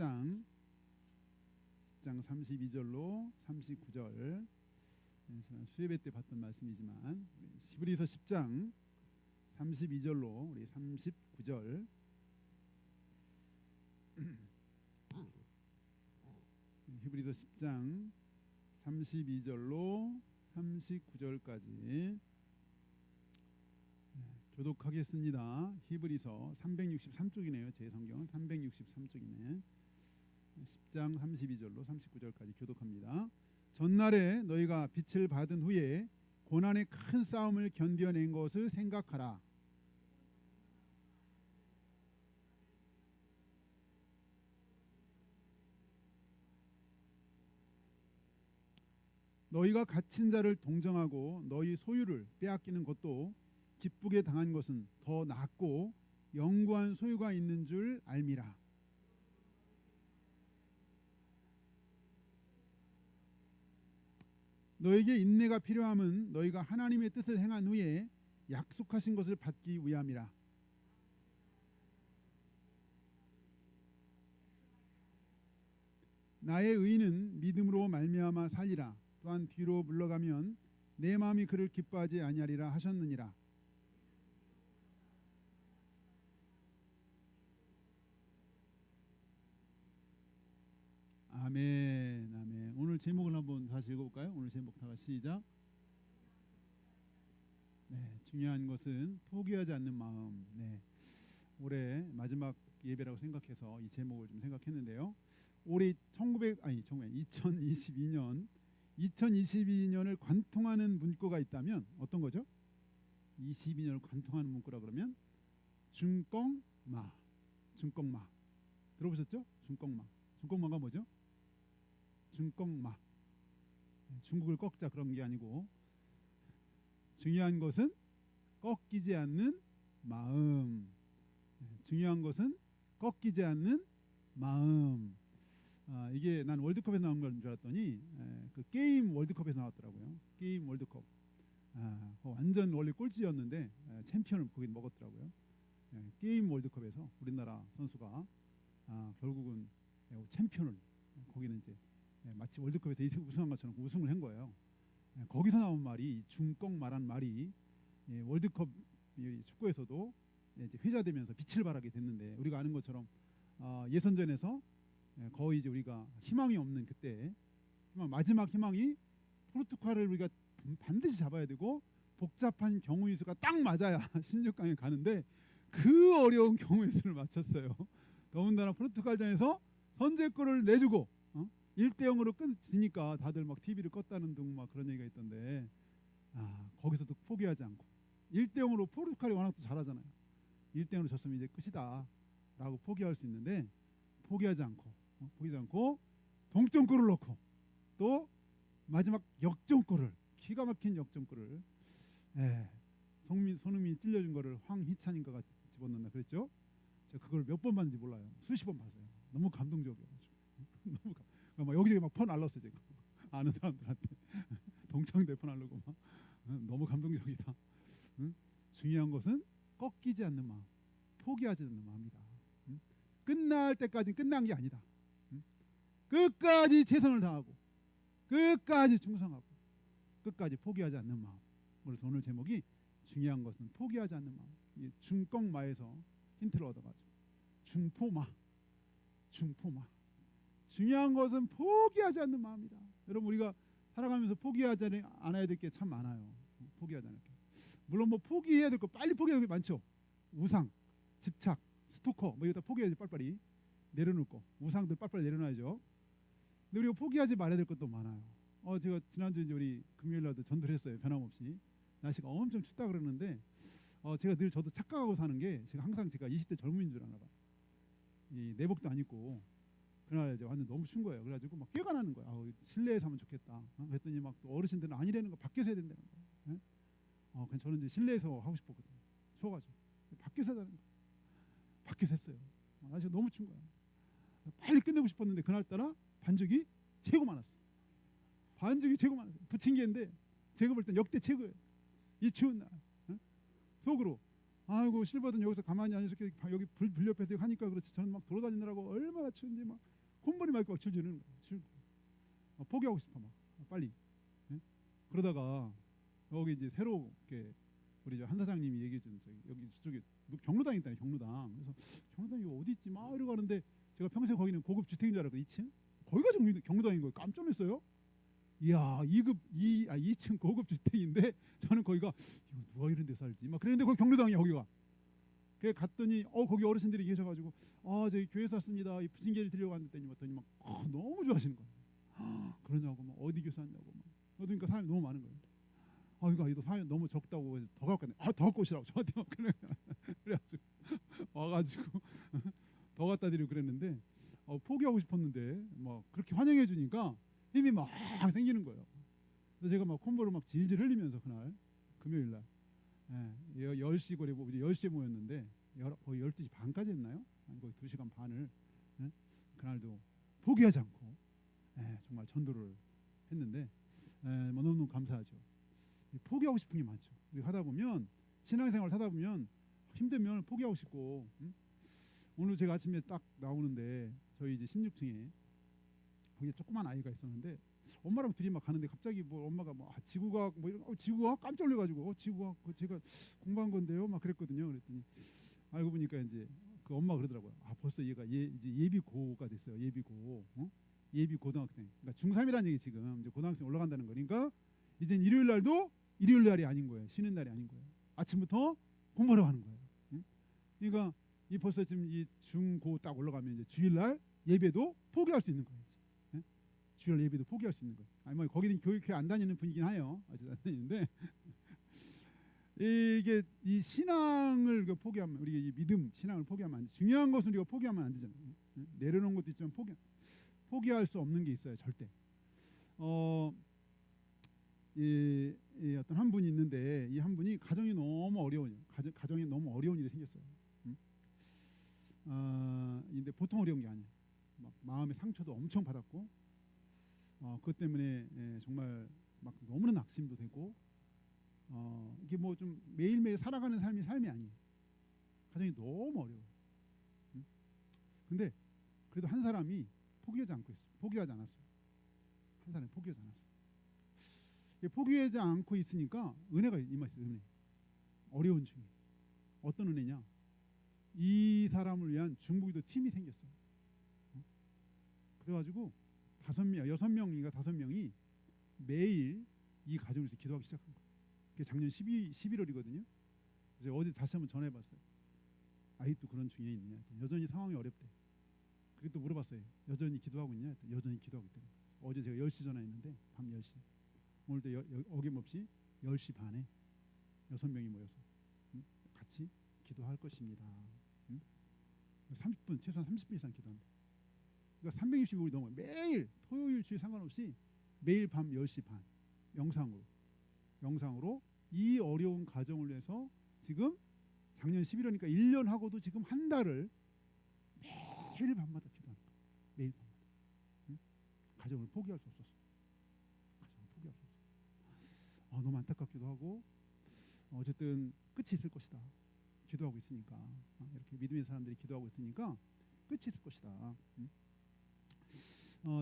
10장 32절로 39절, 지난 수예배 때 봤던 말씀이지만 히브리서 10장 32절로 우리 39절 히브리서 10장 32절로 39절까지 교독하겠습니다. 히브리서 363쪽이네요. 제 성경은 363쪽이네. 10장 32절로 39절까지 교독합니다. 전날에 너희가 빛을 받은 후에 고난의 큰 싸움을 견뎌낸 것을 생각하라. 너희가 갇힌 자를 동정하고 너희 소유를 빼앗기는 것도 기쁘게 당한 것은 더 낫고 영구한 소유가 있는 줄 알미라. 너에게 인내가 필요함은 너희가 하나님의 뜻을 행한 후에 약속하신 것을 받기 위함이라. 나의 의인은 믿음으로 말미암아 살리라. 또한 뒤로 물러가면 내 마음이 그를 기뻐하지 아니하리라 하셨느니라. 아멘, 아멘. 오늘 제목을 한번 다시 읽어볼까요? 오늘 제목 다 같이 시작. 네, 중요한 것은 포기하지 않는 마음. 네, 올해 마지막 예배라고 생각해서 이 제목을 좀 생각했는데요. 올해 2022년을 관통하는 문구가 있다면 어떤 거죠? 22년을 관통하는 문구라 그러면 중껑마. 들어보셨죠? 중껑마가 뭐죠? 중껑마. 중국을 꺾자 그런 게 아니고 중요한 것은 꺾이지 않는 마음. 중요한 것은 꺾이지 않는 마음. 이게 난 월드컵에서 나온 건 줄 알았더니 그 게임 월드컵에서 나왔더라고요. 게임 월드컵. 완전 원래 꼴찌였는데 챔피언을 거기 먹었더라고요. 게임 월드컵에서 우리나라 선수가 결국은 챔피언을 거기는 이제 마치 월드컵에서 우승한 것처럼 우승을 한 거예요. 거기서 나온 말이 중껑마란 말이 월드컵 축구에서도 이제 회자되면서 빛을 발하게 됐는데 우리가 아는 것처럼 예선전에서 거의 이제 우리가 희망이 없는 그때 마지막 희망이 포르투갈을 우리가 반드시 잡아야 되고 복잡한 경우의 수가 딱 맞아야 16강에 가는데 그 어려운 경우의 수를 맞췄어요. 더군다나 포르투갈전에서 선제골을 내주고 1대0으로 끝지니까 다들 막 TV를 껐다는 등 막 그런 얘기가 있던데 거기서도 포기하지 않고 1대0으로 포르투갈이 워낙 또 잘하잖아요. 1대0으로 졌으면 이제 끝이다 라고 포기할 수 있는데 포기하지 않고 동점골을 넣고 또 마지막 역전골을 기가 막힌 역전골을 손흥민이 찔려준 거를 황희찬인가가 집어넣나 그랬죠. 제가 그걸 몇 번 봤는지 몰라요. 수십 번 봤어요. 너무 감동적이어가지고 막 여기저기 막 퍼 날랐어요. 제가 아는 사람들한테 동창대 퍼 날르고 막 너무 감동적이다. 중요한 것은 꺾이지 않는 마음, 포기하지 않는 마음이다. 끝날 때까지 끝난 게 아니다. 끝까지 최선을 다하고 끝까지 충성하고 끝까지 포기하지 않는 마음. 그래서 오늘 제목이 중요한 것은 포기하지 않는 마음. 중껑마에서 힌트를 얻어가지고 중포마. 중요한 것은 포기하지 않는 마음이다. 여러분 우리가 살아가면서 포기하지 않아야 될 게 참 많아요. 포기하지 않을 게. 물론 뭐 포기해야 될 거 빨리 포기해야 될 게 많죠. 우상, 집착, 스토커 뭐 이거 다 포기해야지 빨리빨리 내려놓을 거. 우상들 빨리빨리 내려놔야죠. 근데 우리가 포기하지 말아야 될 것도 많아요. 제가 지난주 이제 우리 금요일날도 전도를 했어요. 변함없이 날씨가 엄청 춥다 그러는데 제가 늘 저도 착각하고 사는 게 제가 항상 제가 20대 젊은이인 줄 아나 봐요. 이 내복도 안 입고 그날 이제 완전 너무 추운 거예요. 그래가지고 막 깨가 나는 거야. 실내에서 하면 좋겠다. 그랬더니 막 또 어르신들은 아니라는 거 밖에서 해야 된다는 거예요. 그냥 저는 이제 실내에서 하고 싶었거든요. 추워가지고 밖에서 하자는 거예요. 밖에서 했어요. 날씨가 너무 추운 거야. 빨리 끝내고 싶었는데 그날따라 반죽이 최고 많았어요. 부침개인데 제가 볼 땐 역대 최고예요. 이 추운 날 속으로 아이고 실버든 여기서 가만히 앉아서 여기 불 옆에서 하니까 그렇지. 저는 막 돌아다니느라고 얼마나 추운지 막 콧물이 막 줄줄이는 거예요. 포기하고 싶어 막 빨리. 예? 그러다가 여기 이제 새로 이렇게 우리 한 사장님이 얘기해 준 여기 저쪽에 경로당이 있다니 경로당. 그래서 경로당이 어디 있지 막 이러고 가는데 제가 평생 거기는 고급 주택인 줄 알았거든요. 2층 거기가 경로당인 거예요. 깜짝 놀랐어요. 이야 2층 고급 주택인데 저는 거기가 이거 누가 이런 데 살지 막 그랬는데 거기 경로당이야 거기가. 그래 갔더니 거기 어르신들이 계셔가지고 저희 교회에서 왔습니다. 이 부침개를 드리려고 왔더니 막 너무 좋아하시는 거예요. 그러냐고 막 어디 교사 왔냐고 막 그러니까 사람이 너무 많은 거예요. 이거 사연 너무 적다고 더 갖고 왔네. 더 갖고 오시라고 저한테 그래가지고 와가지고 더 갖다 드리고 그랬는데 포기하고 싶었는데 막 그렇게 환영해 주니까 힘이 막 생기는 거예요. 그래서 제가 막 콧물을 막 질질 흘리면서 그날 금요일 날 10시 거리 10시에 모였는데 거의 12시 반까지 했나요? 거의 2시간 반을 그날도 포기하지 않고 정말 전도를 했는데 너무너무 감사하죠. 포기하고 싶은 게 많죠. 하다 보면 신앙생활을 하다 보면 힘들면 포기하고 싶고 오늘 제가 아침에 딱 나오는데 저희 이제 16층에 거기에 조그만 아이가 있었는데 엄마랑 둘이 막 가는데 갑자기 뭐 엄마가 뭐 지구과학 뭐 이런 지구과학 깜짝 놀래가지고 지구과학 제가 공부한 건데요 막 그랬거든요. 그랬더니 알고 보니까 이제 그 엄마가 그러더라고요. 벌써 얘가 이제 예비고가 됐어요. 예비고 예비 고등학생. 그러니까 중3이라는 얘기 지금 이제 고등학생 올라간다는 거니까 이제 일요일 날도 일요일 날이 아닌 거예요. 쉬는 날이 아닌 거예요. 아침부터 공부하러 가는 거예요. 그러니까 이 벌써 지금 이 중고 딱 올라가면 이제 주일날 예배도 포기할 수 있는 거예요. 주일 예배도 포기할 수 있는 거예요. 아니 뭐 거기는 교회 안 다니는 분이긴 해요. 아직 안 다니는데 이게 이 신앙을 포기하면 우리가 이 믿음 신앙을 포기하면 안 돼. 중요한 것은 우리가 포기하면 안 되잖아요. 내려놓은 것도 있지만 포기할 수 없는 게 있어요. 절대. 이 어떤 한 분이 있는데 이 한 분이 가정이 너무 어려워요. 가정에 너무 어려운 일이 생겼어요. 근데 보통 어려운 게 아니에요. 막 마음의 상처도 엄청 받았고, 그것 때문에 정말 막 너무나 낙심도 되고, 이게 뭐 좀 매일매일 살아가는 삶이 아니에요. 가정이 너무 어려워요. 근데 그래도 한 사람이 포기하지 않았어요. 한 사람이 포기하지 않았어요. 포기하지 않고 있으니까 은혜가 임했어요. 은혜. 어려운 중에 어떤 은혜냐? 이 사람을 위한 중보기도 팀이 생겼어요. 그래가지고 6명인가 5명이 매일 이 가정을 위해서 기도하기 시작한 거예요. 그게 작년 11월이거든요. 그래서 어제 다시 한번 전화해봤어요. 아직도 그런 중에 있느냐? 여전히 상황이 어렵대. 그게 또 물어봤어요. 여전히 기도하고 있냐? 여전히 기도하고 있대. 어제 제가 10시 전화했는데 밤 10시. 오늘도 어김없이 10시 반에 6명이 모여서 같이 기도할 것입니다. 30분 최소한 30분 이상 기도한다. 그러니까 365일 넘어요. 매일 토요일 주일 상관없이 매일 밤 10시 반 영상으로 이 어려운 가정을 위해서 지금 작년 11월이니까 1년 하고도 지금 한 달을 매일 밤마다 기도한다. 매일 밤마다. 가정을 포기할 수 없었어. 너무 안타깝기도 하고 어쨌든 끝이 있을 것이다. 기도하고 있으니까 이렇게 믿음의 사람들이 기도하고 있으니까 끝이 있을 것이다.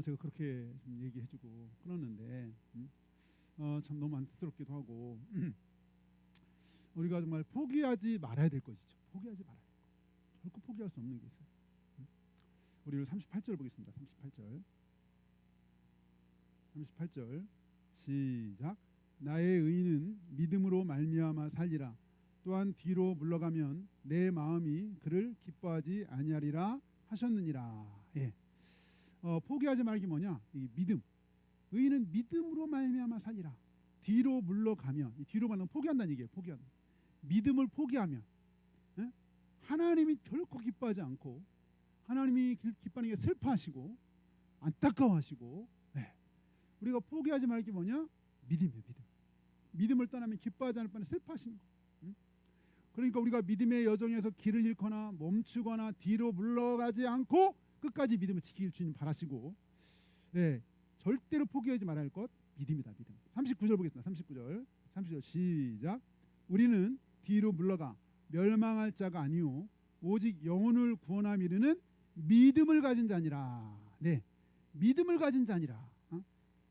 제가 그렇게 좀 얘기해주고 끊었는데 참 너무 안쓰럽기도 하고 우리가 정말 포기하지 말아야 될 것이죠. 포기하지 말아야 될 것. 결코 포기할 수 없는 게 있어요. 우리 38절 보겠습니다. 38절 시작. 나의 의인은 믿음으로 말미암아 살리라. 또한 뒤로 물러가면 내 마음이 그를 기뻐하지 아니하리라 하셨느니라. 포기하지 말기 뭐냐? 이 믿음. 의인은 믿음으로 말미암아 살리라. 뒤로 물러가면, 이 뒤로 가면 포기한다는 얘기예요. 포기한다. 믿음을 포기하면 하나님이 결코 기뻐하지 않고 하나님이 기뻐하는 게 슬퍼하시고 안타까워하시고 우리가 포기하지 말기 뭐냐? 믿음이에요. 믿음을 떠나면 기뻐하지 않을 바는 슬퍼하시는 거. 그러니까 우리가 믿음의 여정에서 길을 잃거나 멈추거나 뒤로 물러가지 않고 끝까지 믿음을 지키길 주님 바라시고 절대로 포기하지 말아야 할 것 믿음이다. 믿음. 39절 보겠습니다. 39절 시작. 우리는 뒤로 물러가 멸망할 자가 아니요 오직 영혼을 구원함 이르는 믿음을 가진 자니라. 네, 믿음을 가진 자니라.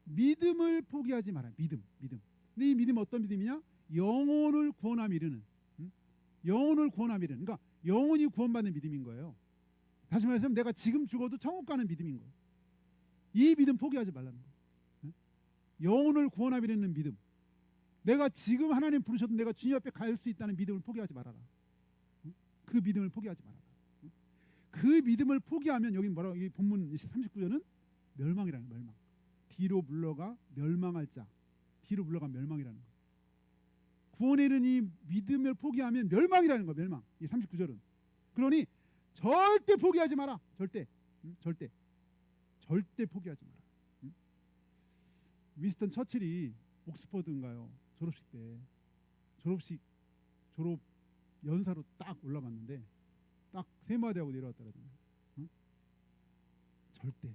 믿음을 포기하지 마라. 믿음. 근데 이 믿음 어떤 믿음이냐? 영혼을 구원함 이르는. 영혼을 구원함 이르는. 그러니까 영혼이 구원받는 믿음인 거예요. 다시 말해서 내가 지금 죽어도 천국 가는 믿음인 거예요. 이 믿음 포기하지 말라는 거예요. 영혼을 구원함 이르는 믿음. 내가 지금 하나님 부르셔도 내가 주님 앞에 갈 수 있다는 믿음을 포기하지 말아라. 그 믿음을 포기하지 말아라. 그 믿음을 포기하면 여기 뭐라고 이 본문 39절은 멸망이라는 멸망. 뒤로 물러가 멸망할 자. 뒤로 물러가 멸망이라는 거. 구원에 이르는 이 믿음을 포기하면 멸망이라는 거. 멸망. 이 39절은. 그러니 절대 포기하지 마라. 절대. 절대 포기하지 마라. 윈스턴 처칠이 옥스퍼드인가요? 졸업 연사로 딱 올라갔는데 딱 세 마디 하고 내려왔다 그러잖아요. 절대로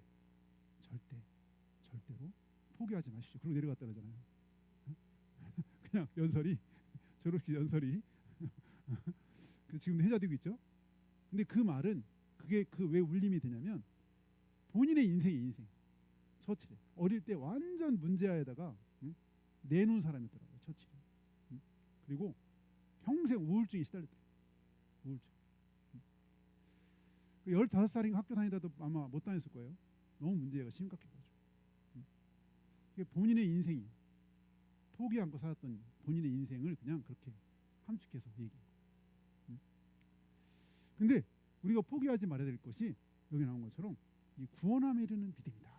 포기하지 마십시오. 그러고 내려갔다 그러잖아요. 그냥 연설이 졸업식 연설이 지금 회자되고 있죠. 근데 그 말은 그게 그 왜 울림이 되냐면 본인의 인생 처칠이 어릴 때 완전 문제아에다가 내놓은 사람이더라고요. 처칠이. 그리고 평생 우울증에 시달렸더라고요. 우울증. 15살인가 학교 다니다도 아마 못 다녔을 거예요. 너무 문제가 심각해가지고. 본인의 인생이 포기 않고 살았던 본인의 인생을 그냥 그렇게 함축해서 얘기해요. 근데 우리가 포기하지 말아야 될 것이 여기 나온 것처럼 이 구원함에 이르는 믿음이다.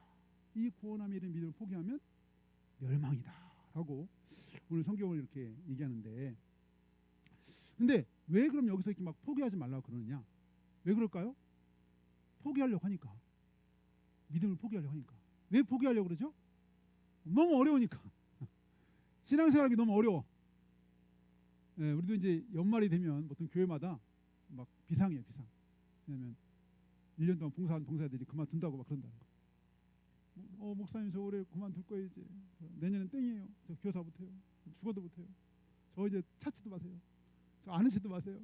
이 구원함에 이르는 믿음을 포기하면 멸망이다 라고 오늘 성경을 이렇게 얘기하는데, 근데 왜 그럼 여기서 이렇게 막 포기하지 말라고 그러느냐? 왜 그럴까요? 포기하려고 하니까. 믿음을 포기하려고 하니까. 왜 포기하려고 그러죠? 너무 어려우니까. 신앙생활하기 너무 어려워. 우리도 이제 연말이 되면 보통 교회마다 막 비상이에요. 비상. 왜냐면 1년 동안 봉사한 봉사들이 그만둔다고 막 그런다는 거. 목사님 저 올해 그만둘 거예요. 이제 내년엔 땡이에요. 저 교사 못해요. 죽어도 못해요. 저 이제 찾지도 마세요. 저 아는 짓도 마세요.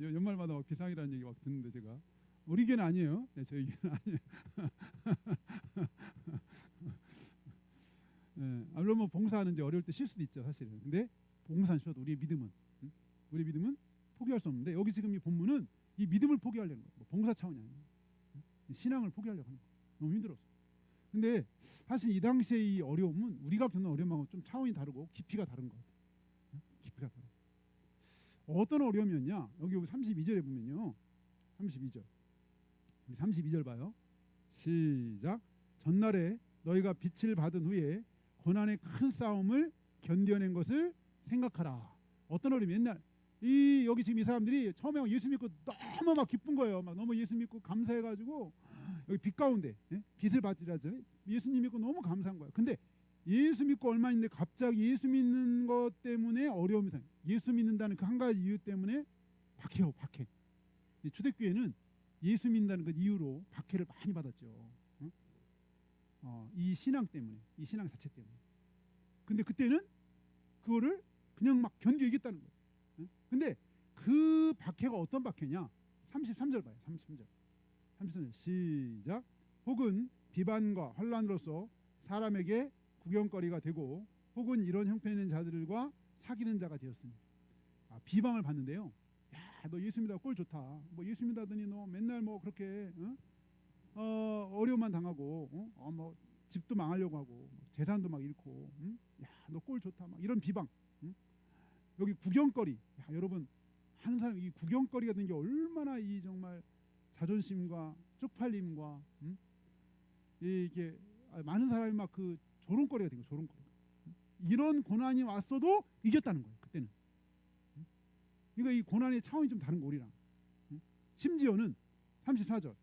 연말마다 막 비상이라는 얘기 막 듣는데 제가 우리 교회는 아니에요. 네, 저희 교회는 아니에요. 네, 물론 뭐 봉사하는데 어려울 때 쉴 수도 있죠, 사실은. 근데 봉사는 쉬어도 우리 믿음은 포기할 수 없는데 여기 지금 이 본문은 이 믿음을 포기하려는 거예요. 뭐 봉사 차원이 아니에요. 신앙을 포기하려고 하는 거예요. 너무 힘들었어. 근데 사실 이 당시의 이 어려움은 우리가 겪는 어려움하고 좀 차원이 다르고 깊이가 다른 것 같아요. 깊이가 다르고. 어떤 어려움이었냐? 여기 32절에 보면요. 32절. 우리 32절 봐요. 시작. 전날에 너희가 빛을 받은 후에 고난의 큰 싸움을 견뎌낸 것을 생각하라. 어떤 어려움이 옛날 여기 지금 이 사람들이 처음에 예수 믿고 너무 막 기쁜 거예요. 막 너무 예수 믿고 감사해가지고 여기 빛 가운데 빛을 받으라잖아요. 예수님 믿고 너무 감사한 거예요. 근데 예수 믿고 얼마 있는데 갑자기 예수 믿는 것 때문에 어려움이 생겨요. 예수 믿는다는 그 한 가지 이유 때문에 박해요. 박해. 초대교회는 예수 믿는다는 그 이유로 박해를 많이 받았죠. 이 신앙 때문에, 이 신앙 자체 때문에. 근데 그때는 그거를 그냥 막 견디겠다는 거예요. 근데 그 박해가 어떤 박해냐? 33절 봐요. 33절 시작. 혹은 비반과 혼란으로서 사람에게 구경거리가 되고 혹은 이런 형편 있는 자들과 사귀는 자가 되었으니. 비방을 받는데요. 야, 너 예수 믿어 꼴 좋다. 뭐 예수 믿다더니 너 맨날 뭐 그렇게 어려움만 당하고 뭐 집도 망하려고 하고 재산도 막 잃고 야, 너 꼴 좋다. 막 이런 비방. 여기 구경거리. 야, 여러분 하는 사람 이 구경거리가 된 게 얼마나 이 정말 자존심과 쪽팔림과 이게 많은 사람이 막 그 조롱거리가 된 거예요. 조롱거리. 이런 고난이 왔어도 이겼다는 거예요. 그때는. 그러니까 이 고난의 차원이 좀 다른 거 우리랑. 심지어는 34절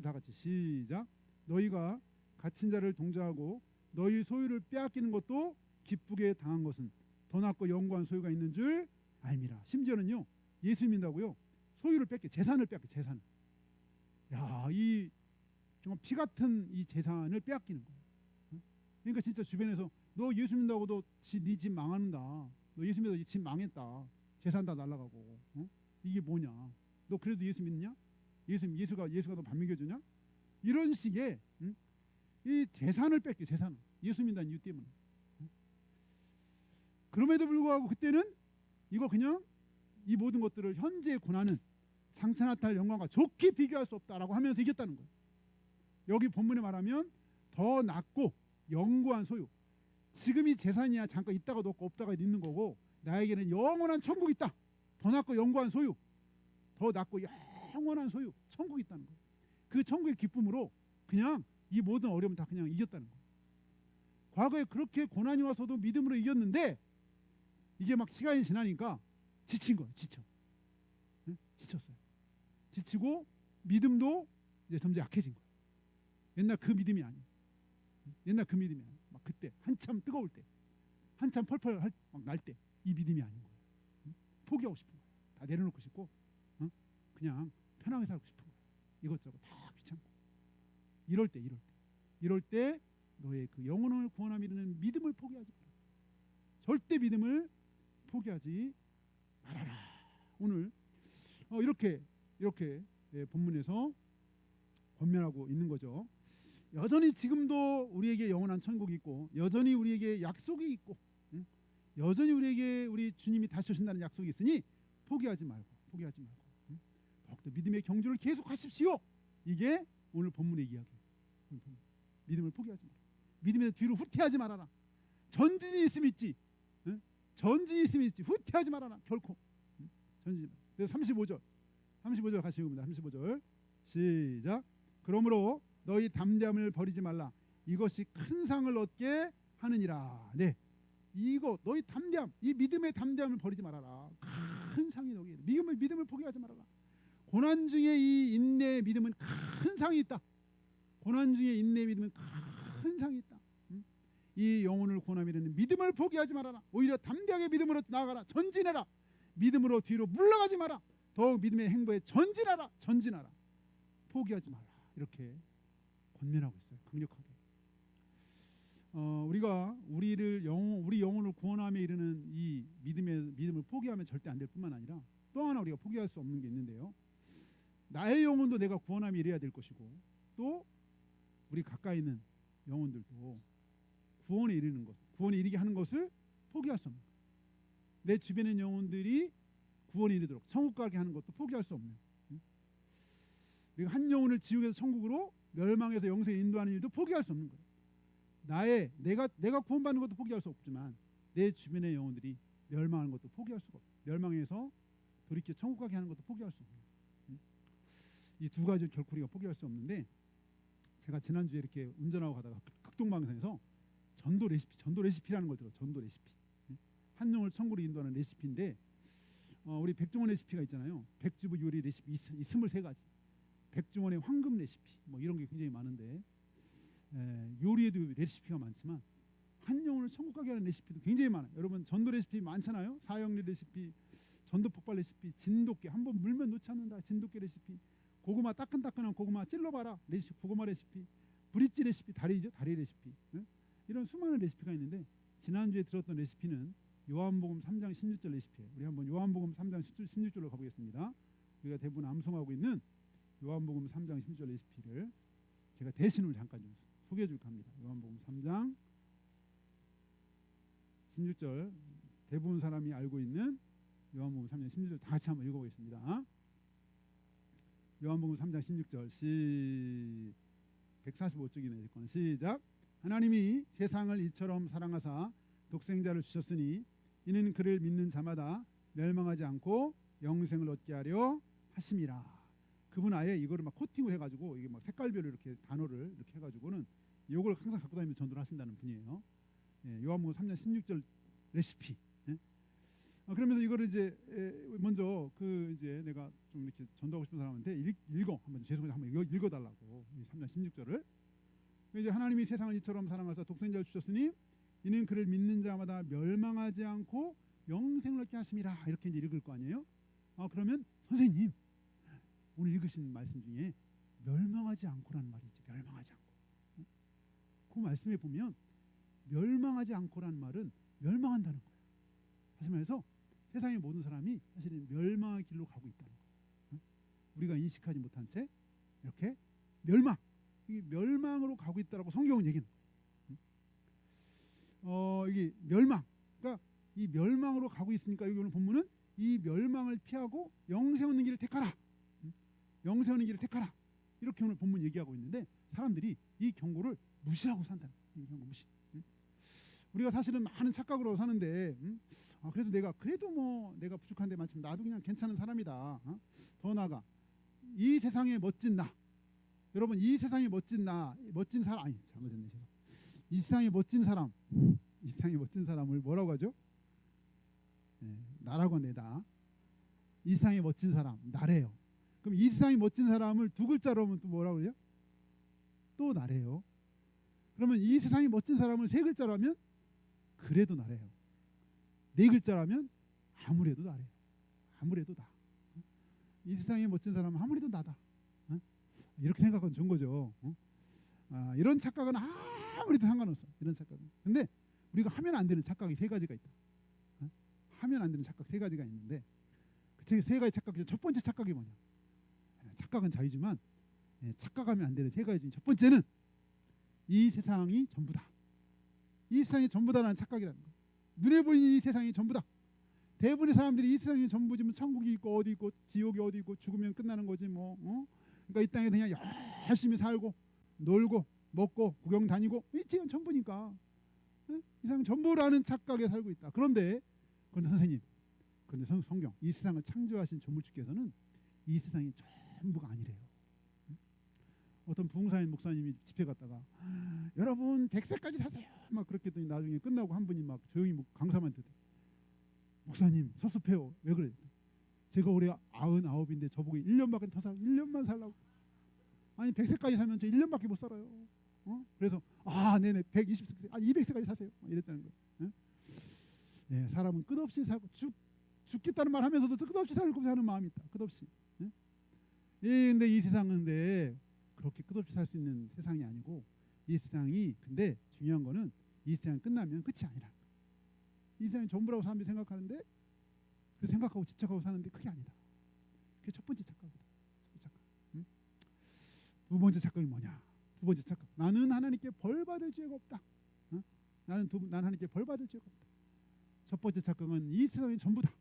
다 같이 시작. 너희가 갇힌 자를 동정하고 너희 소유를 빼앗기는 것도 기쁘게 당한 것은 더 낫고 영광한 소유가 있는 줄 알미라. 심지어는요 예수 믿는다고요 소유를 뺏게 재산을 뺏게 재산. 야, 이 정말 피 같은 이 재산을 빼앗기는 거예요. 그러니까 진짜 주변에서 너 예수 믿는다고도 네 집 망한다. 너 예수 믿어 집 망했다. 재산 다 날라가고. 이게 뭐냐? 너 그래도 예수 믿냐? 예수가 너 밥 먹여주냐? 이런 식의 이 재산을 뺏겨. 재산을 예수 믿는 이유 때문에. 그럼에도 불구하고 그때는 이거 그냥 이 모든 것들을 현재의 고난은 장차 나타날 영광과 좋게 비교할 수 없다라고 하면서 이겼다는 거예요. 여기 본문에 말하면 더 낫고 영구한 소유. 지금이 재산이야. 잠깐 있다가도 없고 없다가 있는 거고, 나에게는 영원한 천국이 있다. 더 낫고 영구한 소유. 더 낫고 영원한 소유. 천국이 있다는 거예요. 그 천국의 기쁨으로 그냥 이 모든 어려움 다 그냥 이겼다는 거예요. 과거에 그렇게 고난이 와서도 믿음으로 이겼는데 이게 막 시간이 지나니까 지친 거예요. 지쳤어요. 지치고 믿음도 이제 점점 약해진 거예요. 옛날 그 믿음이 아니에요. 막 그때 한참 뜨거울 때, 한참 펄펄 막 날 때 이 믿음이 아닌 거예요. 포기하고 싶은 거예요. 다 내려놓고 싶고 그냥 편하게 살고 싶은 거예요. 이것저것 다 귀찮고. 이럴 때 너의 그 영혼을 구원함에 이르는 믿음을 포기하지 마라. 절대 믿음을 포기하지 말아라. 오늘 이렇게 본문에서 권면하고 있는 거죠. 여전히 지금도 우리에게 영원한 천국이 있고, 여전히 우리에게 약속이 있고, 여전히 우리에게 우리 주님이 다시 오신다는 약속이 있으니 포기하지 말고 더욱더 믿음의 경주를 계속하십시오. 이게 오늘 본문의 이야기예요. 믿음을 포기하지 마라. 믿음에서 뒤로 후퇴하지 말아라. 전진이 있으면 있지. 후퇴하지 말아라. 결코. 전진이. 그래서 35절 같이 읽습니다. 35절 시작. 그러므로 너희 담대함을 버리지 말라. 이것이 큰 상을 얻게 하느니라. 네, 이거 너희 담대함, 이 믿음의 담대함을 버리지 말아라. 큰 상이 너희 믿음을 포기하지 말아라. 고난 중에 이 인내의 믿음은 큰 상이 있다. 고난 중에 인내의 믿음은 큰 상이 있다. 이 영혼을 구원함에 이르는 믿음을 포기하지 말아라. 오히려 담대하게 믿음으로 나아가라. 전진해라. 믿음으로 뒤로 물러가지 마라. 더욱 믿음의 행보에 전진하라. 포기하지 마라. 이렇게 권면하고 있어요. 강력하게. 우리가 우리 영혼을 구원함에 이르는 이 믿음을 포기하면 절대 안 될 뿐만 아니라 또 하나 우리가 포기할 수 없는 게 있는데요. 나의 영혼도 내가 구원함에 이래야 될 것이고, 또 우리 가까이 있는 영혼들도 구원에 이르게 하는 것을 포기할 수 없는 거예요. 내 주변에 있는 영혼들이 구원에 이르도록 천국 가게 하는 것도 포기할 수 없는. 그리고 한 영혼을 지옥에서 천국으로, 멸망해서 영생에 인도하는 일도 포기할 수 없는 거예요. 내가 구원받는 것도 포기할 수 없지만 내 주변의 영혼들이 멸망하는 것도 포기할 수가 없어요. 멸망해서 돌이켜 천국 가게 하는 것도 포기할 수 없는. 이 두 가지 결코 우리가 포기할 수 없는데, 제가 지난주에 이렇게 운전하고 가다가 극동방송에서 전도 레시피라는 걸 들어요. 전도 레시피. 한 영혼을 천국으로 인도하는 레시피인데, 우리 백종원 레시피가 있잖아요. 백주부 요리 레시피 23가지. 백종원의 황금 레시피 뭐 이런 게 굉장히 많은데, 요리에도 레시피가 많지만 한 영혼을 천국 가게 하는 레시피도 굉장히 많아요. 여러분 전도 레시피 많잖아요. 사형리 레시피, 전도 폭발 레시피, 진돗개 한번 물면 놓지 않는다 진돗개 레시피, 고구마 따끈따끈한 고구마 찔러봐라 레시피, 고구마 레시피, 브릿지 레시피, 다리 레시피, 이런 수많은 레시피가 있는데, 지난주에 들었던 레시피는 요한복음 3장 16절 레시피예요. 우리 한번 요한복음 3장 16절로 가보겠습니다. 우리가 대부분 암송하고 있는 요한복음 3장 16절 레시피를 제가 대신으로 잠깐 좀 소개해 줄까 합니다. 요한복음 3장 16절, 대부분 사람이 알고 있는 요한복음 3장 16절 다 같이 한번 읽어보겠습니다. 요한복음 3장 16절 145쪽이네. 읽거나 시작. 하나님이 세상을 이처럼 사랑하사 독생자를 주셨으니 이는 그를 믿는 자마다 멸망하지 않고 영생을 얻게 하려 하심이라. 그분 아예 이거를 막 코팅을 해가지고 이게 막 색깔별로 이렇게 단어를 이렇게 해가지고는 이걸 항상 갖고 다니면서 전도를 하신다는 분이에요. 요한복음 3장 16절 레시피. 그러면서 이거를 이제 먼저 이제 내가 좀 이렇게 전도하고 싶은 사람한테 한번 죄송해서 한번 읽어달라고 이 3장 16절을. 이제 하나님이 세상을 이처럼 사랑하사 독생자를 주셨으니 이는 그를 믿는 자마다 멸망하지 않고 영생을 얻게 하심이라. 이렇게 이제 읽을 거 아니에요. 그러면 선생님, 오늘 읽으신 말씀 중에 멸망하지 않고라는 말이 있죠. 멸망하지 않고. 그 말씀에 보면 멸망하지 않고라는 말은 멸망한다는 거예요. 다시 말해서 세상의 모든 사람이 사실은 멸망의 길로 가고 있다는 거. 우리가 인식하지 못한 채 이렇게 이 멸망으로 가고 있다라고 성경은 얘기는. 이게 멸망. 그러니까 이 멸망으로 가고 있으니까 여기 오늘 본문은 이 멸망을 피하고 영생 얻는 길을 택하라. 영생 얻는 길을 택하라. 이렇게 오늘 본문 얘기하고 있는데 사람들이 이 경고를 무시하고 산다는 거예요. 이 경고 무시. 우리가 사실은 많은 착각으로 사는데 그래도 내가 부족한데 마침 나도 그냥 괜찮은 사람이다. 더 나아가 이 세상의 멋진 나, 여러분 이 세상의 멋진 사람 아니 잘못했네 제가. 이 세상의 멋진 사람을 뭐라고 하죠? 나라고 내다. 이 세상의 멋진 사람 나래요. 그럼 이 세상의 멋진 사람을 두 글자로 하면 또 뭐라고 그래요? 또 나래요. 그러면 이 세상의 멋진 사람을 세 글자로 하면 그래도 나래요. 네 글자라면 아무래도 나래요. 아무래도 나. 이 세상의 멋진 사람은 아무래도 나다. 이렇게 생각하면 좋은 거죠. 이런 착각은 아무래도 상관없어. 이런 착각은. 근데 우리가 하면 안 되는 착각이 세 가지가 있다. 하면 안 되는 착각 세 가지가 있는데 그 세 가지 착각 중 첫 번째 착각이 뭐냐? 착각은 자유지만 착각하면 안 되는 세 가지 중 첫 번째는 이 세상이 전부다. 이 세상이 전부다라는 착각이라는 거예요. 눈에 보이는 이 세상이 전부다. 대부분의 사람들이 이 세상이 전부지만 천국이 있고 어디 있고 지옥이 어디 있고 죽으면 끝나는 거지 뭐. 그러니까 이 땅에 그냥 열심히 살고 놀고 먹고 구경 다니고 이 세상은 전부니까 이 세상은 전부라는 착각에 살고 있다. 그런데 선생님, 그런데 성경 이 세상을 창조하신 조물주께서는 이 세상이 전부가 아니래요. 어떤 부흥사인 목사님이 집회 갔다가 여러분 100세까지 사세요 막 그렇게 했더니 나중에 끝나고 한 분이 막 조용히 강사만 듣대. 목사님 섭섭해요. 왜 그래? 제가 올해 99인데 저보고 1년밖에 더 살고 1년만 살라고. 아니 100세까지 살면 저 1년밖에 못 살아요. 그래서 네네 120세 200세까지 사세요 이랬다는 거예요. 네, 사람은 끝없이 살고 죽겠다는 말 하면서도 끝없이 살고자 하는 마음이 있다. 끝없이. 근데 이 세상은 그렇게 끝없이 살 수 있는 세상이 아니고 이 세상이 근데 중요한 거는 이 세상이 끝나면 끝이 아니라 이 세상이 전부라고 사람들이 생각하는데 그 생각하고 집착하고 사는데 그게 아니다. 그게 첫 번째 착각이다. 두 번째 착각이 뭐냐? 두 번째 착각. 나는 하나님께 벌 받을 죄가 없다. 나는 하나님께 벌 받을 죄가 없다. 첫 번째 착각은 이 세상이 전부다.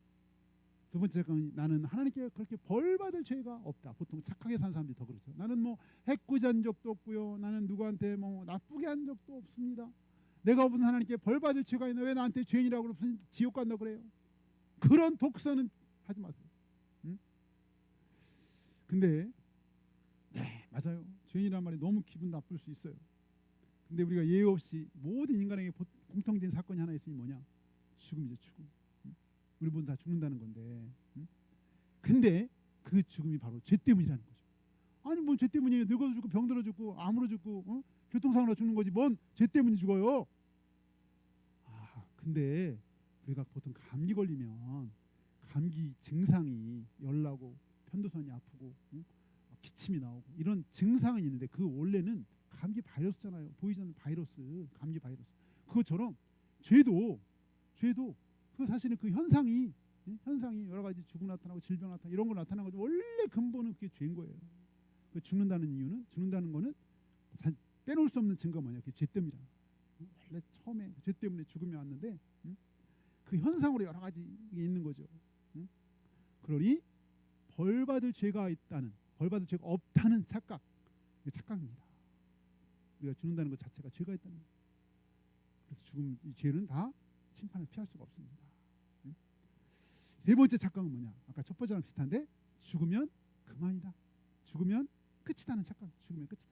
두 번째 착각은 나는 하나님께 그렇게 벌 받을 죄가 없다. 보통 착하게 사는 사람들이 더 그렇죠. 나는 뭐 해코지한 적도 없고요. 나는 누구한테 뭐 나쁘게 한 적도 없습니다. 내가 무슨 하나님께 벌 받을 죄가 있나? 왜 나한테 죄인이라고 무슨 지옥 간다고 그래요? 그런 독서는 하지 마세요. 근데 맞아요. 죄인이란 말이 너무 기분 나쁠 수 있어요. 근데 우리가 예외 없이 모든 인간에게 공통된 사건이 하나 있으니 뭐냐? 죽음이죠. 죽음. 우리 모두 다 죽는다는 건데. 근데 그 죽음이 바로 죄 때문이라는 거죠. 아니 뭔 죄 때문이에요? 늙어도 죽고 병들어 죽고 암으로 죽고 교통사고로 죽는 거지 뭔 죄 때문에 죽어요? 근데 우리가 보통 감기 걸리면 감기 증상이 열나고 편도선이 아프고 기침이 나오고 이런 증상은 있는데 그 원래는 감기 바이러스잖아요. 보이지 않는 바이러스, 감기 바이러스. 그것처럼 죄도 그 사실은 그 현상이 여러 가지 죽음 나타나고 질병 나타나고 이런 거 나타나는 거죠. 원래 근본은 그게 죄인 거예요. 그 죽는다는 거는 빼놓을 수 없는 증거가 뭐냐? 그게 죄 때문이라. 원래 처음에 죄 때문에 죽음이 왔는데 그 현상으로 여러 가지 있는 거죠. 그러니 벌 받을 죄가 없다는 착각. 이게 착각입니다. 우리가 죽는다는 것 자체가 죄가 있다는 거예요. 그래서 죽음, 이 죄는 다 심판을 피할 수가 없습니다. 세 번째 착각은 뭐냐? 아까 첫 번째랑 비슷한데 죽으면 그만이다. 죽으면 끝이다는 착각. 죽으면 끝이다.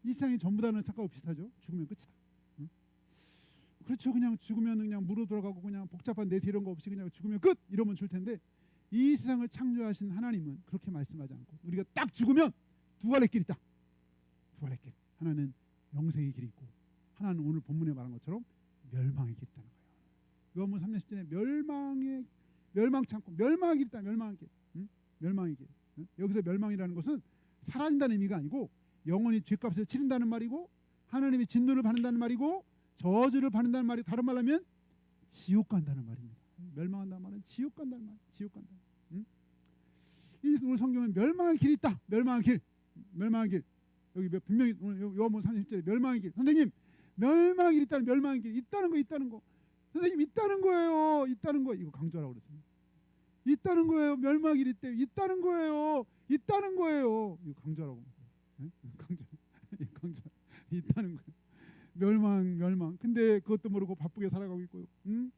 이 세상이 전부다는 착각하고 비슷하죠. 죽으면 끝이다. 그렇죠. 그냥 죽으면 그냥 무로 돌아가고 그냥 복잡한 내세 이런 거 없이 그냥 죽으면 끝 이러면 좋을 텐데 이 세상을 창조하신 하나님은 그렇게 말씀하지 않고 우리가 딱 죽으면 두 갈래 길이 있다. 두 갈래 길. 하나는 영생의 길이 있고 하나는 오늘 본문에 말한 것처럼 멸망의 길이 있다는 거예요. 요한복음 3장 10절에 멸망치 않고 멸망의 길이 있다. 멸망의 길. 멸망의 길. 여기서 멸망이라는 것은 사라진다는 의미가 아니고 영원히 죄값을 치른다는 말이고 하나님의 진노를 받는다는 말이고 저주를 받는다는 말이 다른 말로 하면 지옥 간다는 말입니다. 멸망한다는 말은 지옥 간다는 말. 지옥 간다. 응? 이 오늘 성경은 멸망의 길이 있다. 멸망의 길. 멸망의 길. 여기 분명히 오늘 요한복음 30절에 멸망의 길. 선생님, 멸망의 길 있다는 멸망의 길 있다는 거 있다는 거. 선생님 있다는 거예요. 있다는 거. 이거 강조하라고 그랬어요. 있다는 거예요. 멸망의 길 있대. 있다는 거예요. 있다는 거예요. 이거 강조하라고. 네? 강조. 있다는 거예요. 멸망. 근데 그것도 모르고 바쁘게 살아가고 있고요. 응?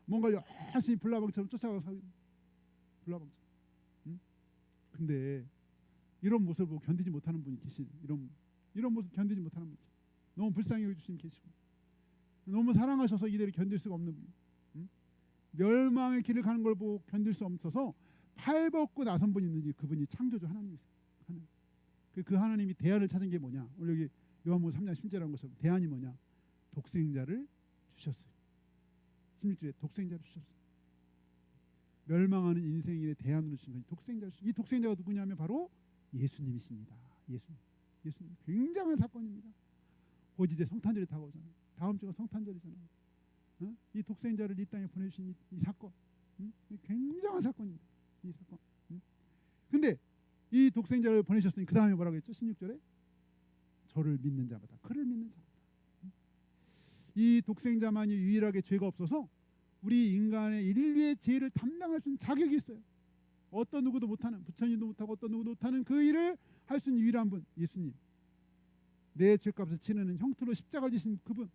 뭔가 열심히 불나방처럼 쫓아가고 살고 불나방처럼. 응? 근데 이런 모습을 보고 견디지 못하는 분이 계시네. 이런 모습 견디지 못하는 분이 너무 불쌍히 여겨주시는 계시고 너무 사랑하셔서 이대로 견딜 수가 없는 분이 응? 멸망의 길을 가는 걸 보고 견딜 수 없어서 팔 벗고 나선 분이 있는지 그분이 창조주 하나님이세요. 그 하나님이 대안을 찾은 게 뭐냐? 오늘 여기 요한복음 3장 10절이라는 것처럼 대안이 뭐냐? 독생자를 주셨어요. 16절에 독생자를 주셨어요. 멸망하는 인생의 대안으로 주신 분이 독생자를 주셨어요. 이 독생자가 누구냐면 바로 예수님이십니다. 예수님. 굉장한 사건입니다. 고지대 성탄절이 다가오잖아요. 다음 주가 성탄절이잖아요. 어? 이 독생자를 이 땅에 보내주신 이 사건, 굉장한 사건입니다. 이 사건. 근데 이 독생자를 보내셨으니 그 다음에 뭐라고 했죠? 16절에 저를 믿는 자마다, 그를 믿는 자마다. 이 독생자만이 유일하게 죄가 없어서 우리 인간의 인류의 죄를 담당할 수 있는 자격이 있어요. 어떤 누구도 못하는, 부처님도 못하고 어떤 누구도 못하는 그 일을 할 수 있는 유일한 분, 예수님. 내 죄값을 치르는 형틀로 십자가를 지신 그분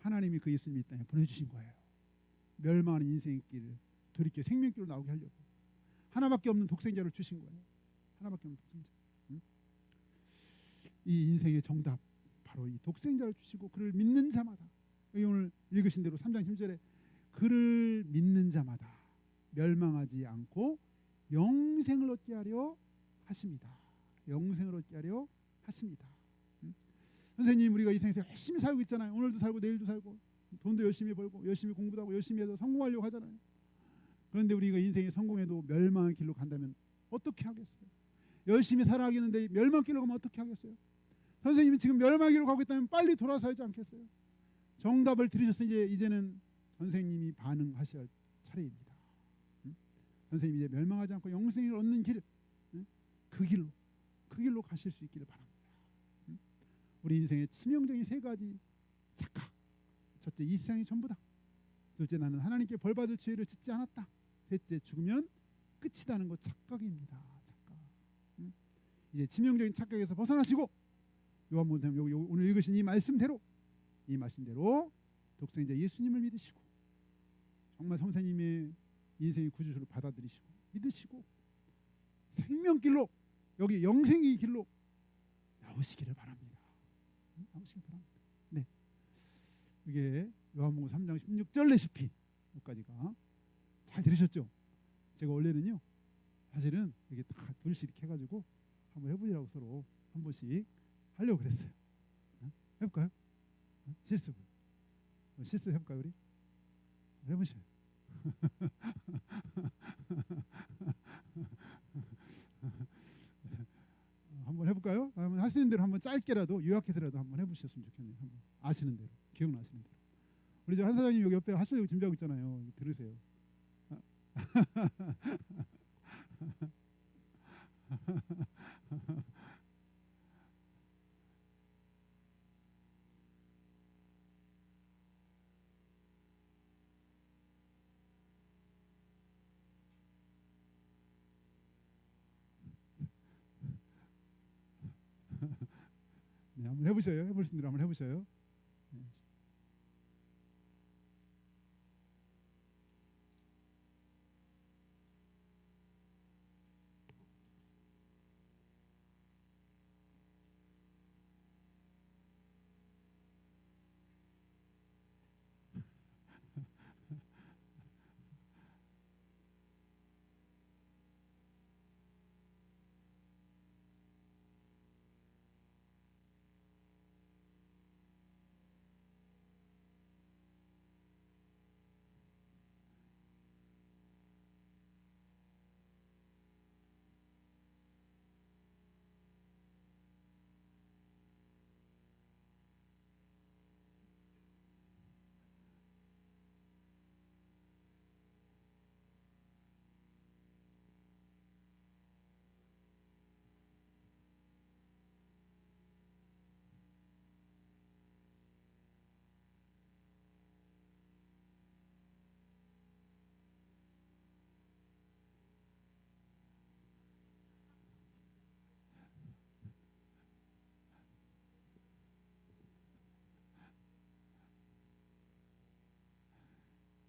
하나님이 그 예수님이 이 땅에 보내주신 거예요. 멸망하는 인생의 길을 돌이켜 생명길로 나오게 하려고 하나밖에 없는 독생자를 주신 거예요. 하나밖에 없는 독생자. 이 인생의 정답 바로 이 독생자를 주시고 그를 믿는 자마다, 여기 오늘 읽으신 대로 3장 10절에 그를 믿는 자마다 멸망하지 않고 영생을 얻게 하려 하십니다. 영생을 얻게 하려 하십니다. 선생님, 우리가 이 세상에서 열심히 살고 있잖아요. 오늘도 살고 내일도 살고 돈도 열심히 벌고 열심히 공부도 하고 열심히 해서 성공하려고 하잖아요. 그런데 우리가 인생에 성공해도 멸망의 길로 간다면 어떻게 하겠어요? 열심히 살아가겠는데 멸망길로 가면 어떻게 하겠어요? 선생님이 지금 멸망길로 가고 있다면 빨리 돌아서야 하지 않겠어요? 정답을 들으셨으니 이제는 선생님이 반응하셔야 할 차례입니다. 선생님이 이제 멸망하지 않고 영생을 얻는 길, 그 길로 가실 수 있기를 바랍니다. 우리 인생의 치명적인 세 가지 착각. 첫째, 이 세상이 전부다. 둘째, 나는 하나님께 벌받을 죄를 짓지 않았다. 셋째, 죽으면 끝이다는 것, 착각입니다. 착각. 이제 치명적인 착각에서 벗어나시고 요한복음 오늘 읽으신 이 말씀대로 독생자 예수님을 믿으시고 정말 성사님의 인생의 구주주를 받아들이시고 믿으시고 생명길로, 여기 영생의 길로 나오시기를 바랍니다. 나오시길 바랍니다. 네, 이게 요한복음 3장 16절 레시피 여기까지가 잘 들으셨죠? 제가 원래는요 사실은 이게 다 둘씩 이렇게 해가지고 한번 해보려고 서로 한 번씩 하려고 그랬어요. 해볼까요? 실수 해볼까요? 우리 해보셔요. 한번 해볼까요? 하시는 대로 한번 짧게라도 요약해서라도 한번 해보셨으면 좋겠네요. 한번 아시는 대로, 기억나시는 대로. 우리 저 한 사장님 여기 옆에 하시려고 준비하고 있잖아요. 들으세요. 네, 한번 해보셔요. 해볼 수 있는 대로 한번 해보셔요. 네.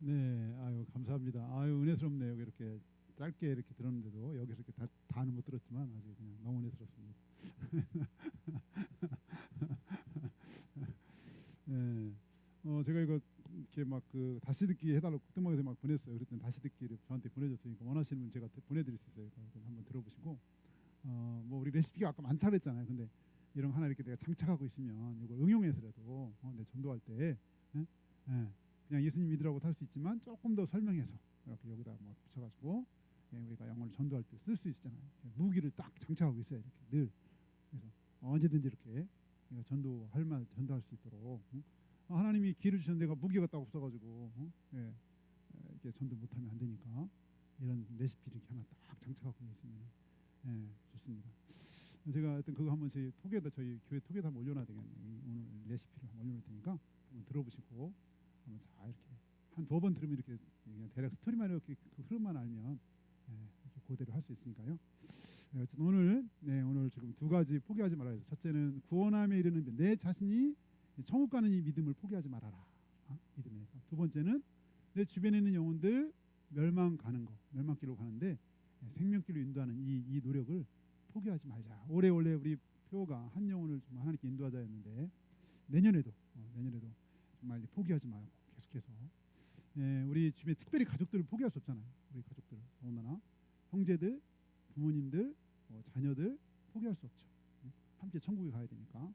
네, 아유 감사합니다. 아유 은혜스럽네요. 이렇게 짧게 이렇게 들었는데도 여기서 이렇게 다는 못 들었지만 아주 그냥 너무 은혜스럽습니다. 네, 제가 이거 이렇게 막 그 다시 듣기 해달라고 뜨먹에서 막 보냈어요. 그랬더니 다시 듣기를 저한테 보내줬으니까 원하시는 분 제가 보내드릴 수 있어요. 한번 들어보시고 뭐 우리 레시피가 아까 많다 그랬잖아요. 근데 이런 거 하나 이렇게 내가 장착하고 있으면 이걸 응용해서라도 내 전도할 때 예? 예, 그냥 예수님 믿으라고 할 수 있지만 조금 더 설명해서 이렇게 여기다 뭐 붙여가지고 우리가 영어를 전도할 때 쓸 수 있잖아요. 무기를 딱 장착하고 있어요. 이렇게 늘 그래서 언제든지 이렇게 전도할 수 있도록 하나님이 기회를 주셨는데 내가 무기가 딱 없어가지고 이게 전도 못하면 안 되니까 이런 레시피 이렇게 하나 딱 장착하고 있으면 좋습니다. 제가 하여튼 그거 한번 저희 교회 톡에다 한번 올려놔야 되겠네요. 오늘 레시피를 한번 올려놓을 테니까 한번 들어보시고 한번 잘 이렇게 한 2번 들으면 이렇게 그냥 대략 스토리만 이렇게 그 흐름만 알면 이렇게 그대로 할 수 있으니까요. 어쨌든 오늘 지금 2가지 포기하지 말아야 돼요. 첫째는 구원함에 이르는 내 자신이 천국 가는 이 믿음을 포기하지 말아라. 믿음에. 2번째는 내 주변에 있는 영혼들 멸망길로 가는데 생명길로 인도하는 이 노력을 포기하지 말자. 올해 우리 표가 한 영혼을 좀 하나님께 인도하자였는데 내년에도 정말 포기하지 말고 계속해서 우리 주변에 특별히 가족들을 포기할 수 없잖아요. 우리 가족들 더군다나 형제들, 부모님들, 자녀들 포기할 수 없죠. 함께 천국에 가야 되니까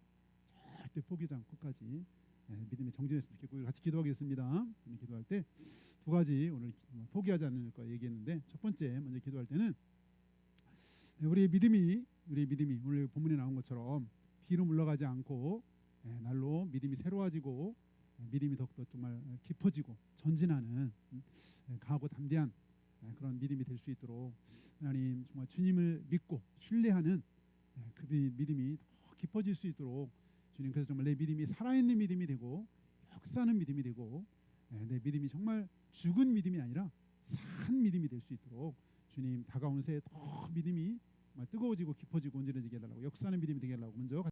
절대 포기하지 않고 끝까지 믿음의 정진했으면 좋겠고 같이 기도하겠습니다. 기도할 때 2가지 오늘 포기하지 않을 거 얘기했는데 첫 번째 먼저 기도할 때는 우리 믿음이 오늘 본문에 나온 것처럼 뒤로 물러가지 않고 날로 믿음이 새로워지고 믿음이 더욱더 정말 깊어지고 전진하는 강하고 담대한 그런 믿음이 될 수 있도록 하나님 정말 주님을 믿고 신뢰하는 그 믿음이 더 깊어질 수 있도록 주님 그래서 정말 내 믿음이 살아있는 믿음이 되고 역사하는 믿음이 되고 내 믿음이 정말 죽은 믿음이 아니라 산 믿음이 될 수 있도록 주님 다가오는 새해 더 믿음이 정말 뜨거워지고 깊어지고 온전해지게 해달라고 역사하는 믿음이 되게 해달라고 먼저